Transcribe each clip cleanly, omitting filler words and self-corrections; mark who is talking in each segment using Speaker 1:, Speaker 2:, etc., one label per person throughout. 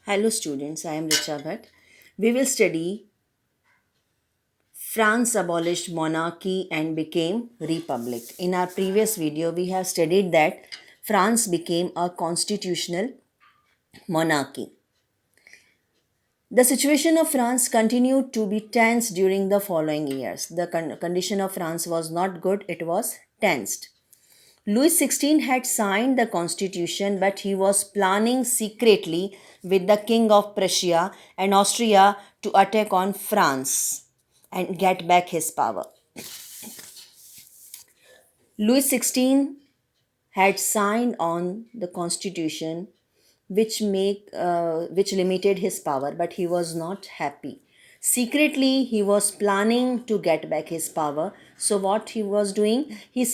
Speaker 1: Hello students, I am Richa Bhatt. We will study France abolished monarchy and became republic. In our previous video, we have studied that France became a constitutional monarchy. The situation of France continued to be tense during the following years. The condition of France was not good, it was tensed. Louis XVI had signed the constitution, but he was planning secretly with the King of Prussia and Austria to attack on France and get back his power. Louis XVI had signed on the constitution which limited his power, but he was not happy. Secretly he was planning to get back his power. So what he was doing, he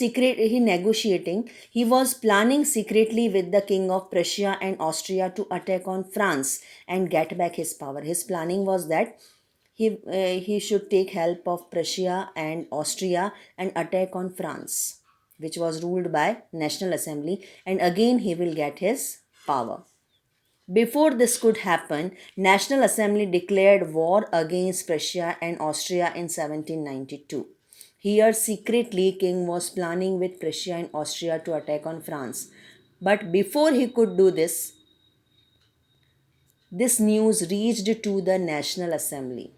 Speaker 1: negotiating, he was planning secretly with the King of Prussia and Austria to attack on France and get back his power. His planning was that he should take help of Prussia and Austria and attack on France, which was ruled by National Assembly, and again he will get his power. Before this could happen, National Assembly declared war against Prussia and Austria in 1792. Here secretly King was planning with Prussia and Austria to attack on France. But before he could do this news reached to the National Assembly.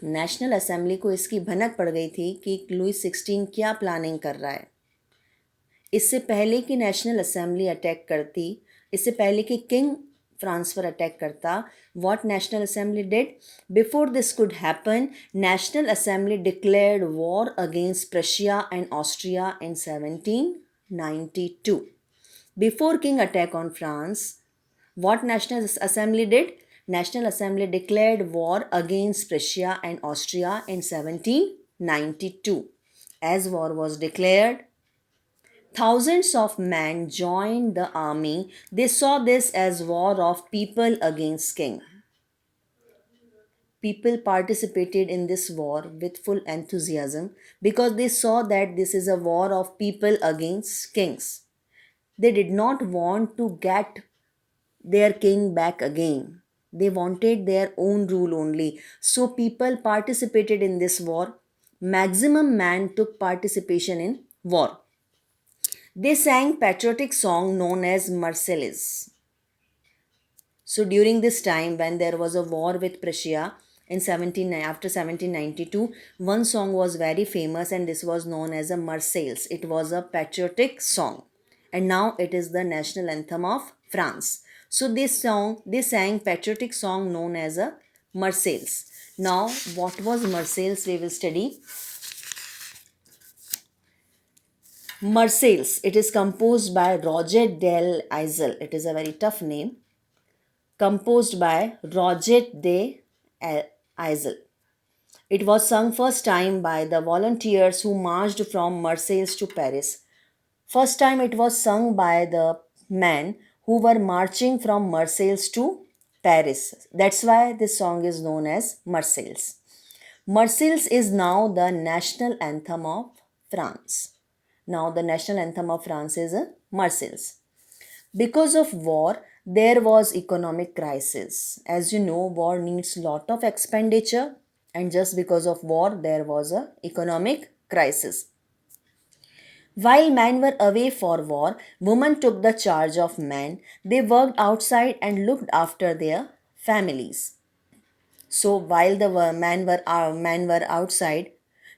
Speaker 1: National assembly को इसकी भनक पड़ गई थी कि Louis 16 क्या planning कर रहा है. इससे पहले कि नेशनल असेंबली अटैक करती, इससे पहले कि किंग फ्रांस पर अटैक करता, what national assembly did? Before this could happen, national assembly declared war against Prussia and Austria in 1792. Before king attack on France, what national assembly did? National assembly declared war against Prussia and Austria in 1792. As war was declared, thousands of men joined the army. They saw this as war of people against king. People participated in this war with full enthusiasm because they saw that this is a war of people against kings. They did not want to get their king back again. They wanted their own rule only. So people participated in this war. Maximum men took participation in war. They sang patriotic song known as Marseillaise. So during this time when there was a war with Prussia in after 1792, one song was very famous and this was known as a Marseillaise. It was a patriotic song and now it is the national anthem of France. So they sang patriotic song known as a Marseillaise. Now what was Marseillaise we will study. Marseillaise, it is composed by Roger del Isle. It is a very tough name. Composed by Roger de Isle. It was sung first time by the volunteers who marched from Marseilles to Paris. First time it was sung by the men who were marching from Marseilles to Paris. That's why this song is known as Marseillaise. Marseillaise is now the national anthem of France. Now the national anthem of France is a Marseillaise. Because of war, there was economic crisis. As you know, war needs lot of expenditure and just because of war, there was a economic crisis. While men were away for war, women took the charge of men. They worked outside and looked after their families. So while the men were outside,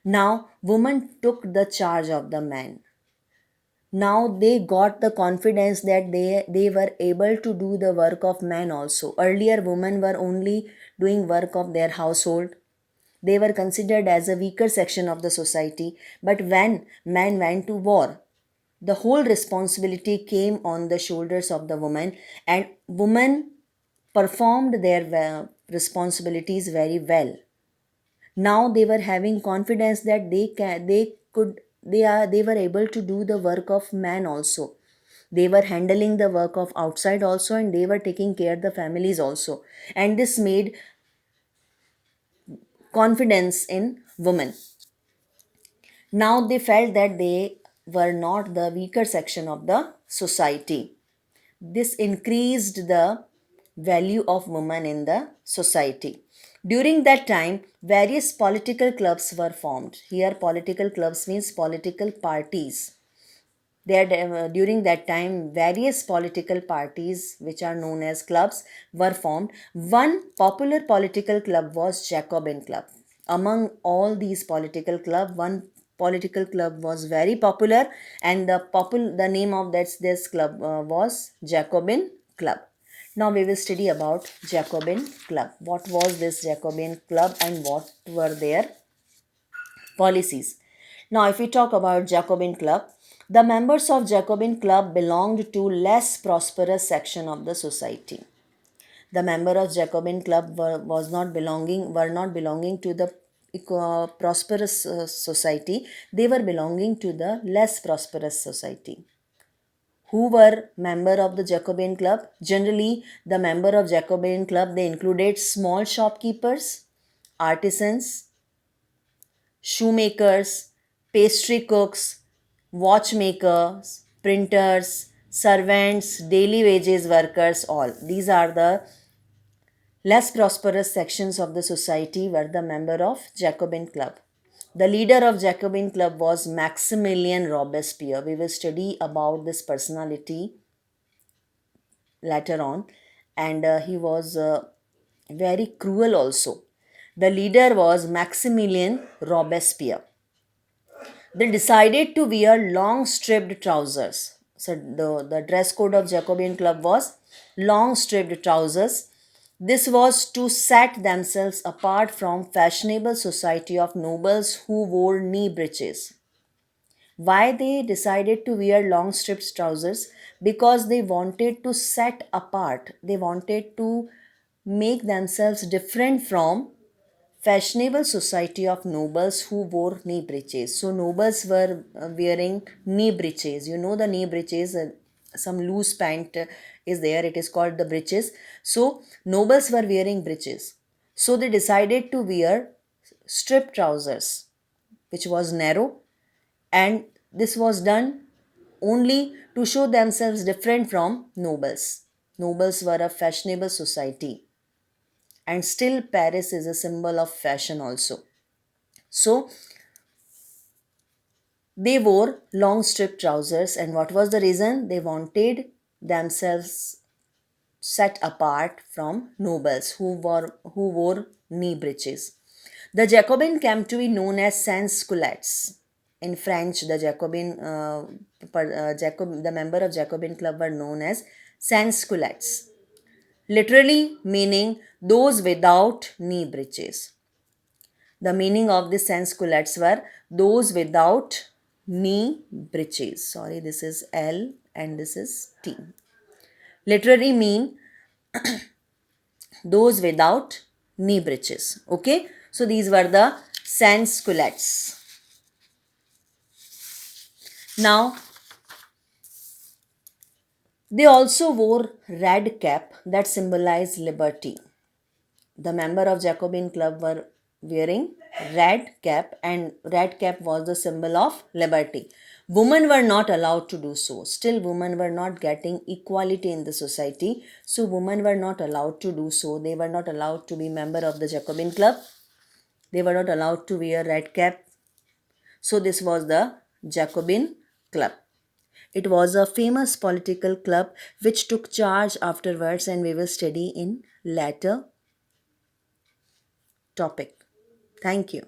Speaker 1: now women took the charge of the men. Now they got the confidence that they were able to do the work of men also. Earlier women were only doing work of their household. They were considered as a weaker section of the society. But when men went to war, the whole responsibility came on the shoulders of the women, and women performed their responsibilities very well. Now they were having confidence that they were able to do the work of man also. They were handling the work of outside also and they were taking care of the families also, and this made confidence in women. Now they felt that they were not the weaker section of the society. This increased the value of women in the society. During that time, various political clubs were formed. Here, political clubs means political parties. During that time, various political parties, which are known as clubs, were formed. One popular political club was Jacobin Club. Among all these political club, one political club was very popular, and the name of this club was Jacobin Club. Now we will study about Jacobin Club. What was this Jacobin Club and what were their policies? Now, if we talk about Jacobin Club, the members of Jacobin Club belonged to less prosperous section of the society. The member of Jacobin Club were not belonging to the prosperous society. They were belonging to the less prosperous society. Who were member of the Jacobin Club? Generally, the member of Jacobin Club, they included small shopkeepers, artisans, shoemakers, pastry cooks, watchmakers, printers, servants, daily wages workers, all. These are the less prosperous sections of the society were the member of Jacobin Club. The leader of Jacobin Club was Maximilian Robespierre. We will study about this personality later on, and he was very cruel also. The leader was Maximilian Robespierre. They decided to wear long striped trousers. So the dress code of Jacobin Club was long striped trousers. This was to set themselves apart from fashionable society of nobles who wore knee breeches. Why they decided to wear long striped trousers? Because they wanted to set apart. They wanted to make themselves different from fashionable society of nobles who wore knee breeches. So nobles were wearing knee breeches. You know the knee breeches, some loose pant is there. It is called the breeches. So nobles were wearing breeches. So they decided to wear strip trousers, which was narrow, and this was done only to show themselves different from nobles. Nobles were a fashionable society, and still Paris is a symbol of fashion also. So they wore long strip trousers, and what was the reason? They wanted themselves set apart from nobles who wore knee breeches. The Jacobin came to be known as sans-culottes. In French, the the member of Jacobin club were known as sans-culottes, literally meaning those without knee breeches. The meaning of the sans-culottes were those without knee breeches. Sorry, this is L and this is T. Literally mean those without knee breeches. Okay, so these were the sans-culottes. Now, they also wore red cap that symbolized liberty. The member of Jacobin club were wearing red cap, and red cap was the symbol of liberty. Women were not allowed to do so. Still, women were not getting equality in the society. So, women were not allowed to do so. They were not allowed to be member of the Jacobin club. They were not allowed to wear red cap. So, this was the Jacobin club. It was a famous political club which took charge afterwards, and we will study in later topic. Thank you.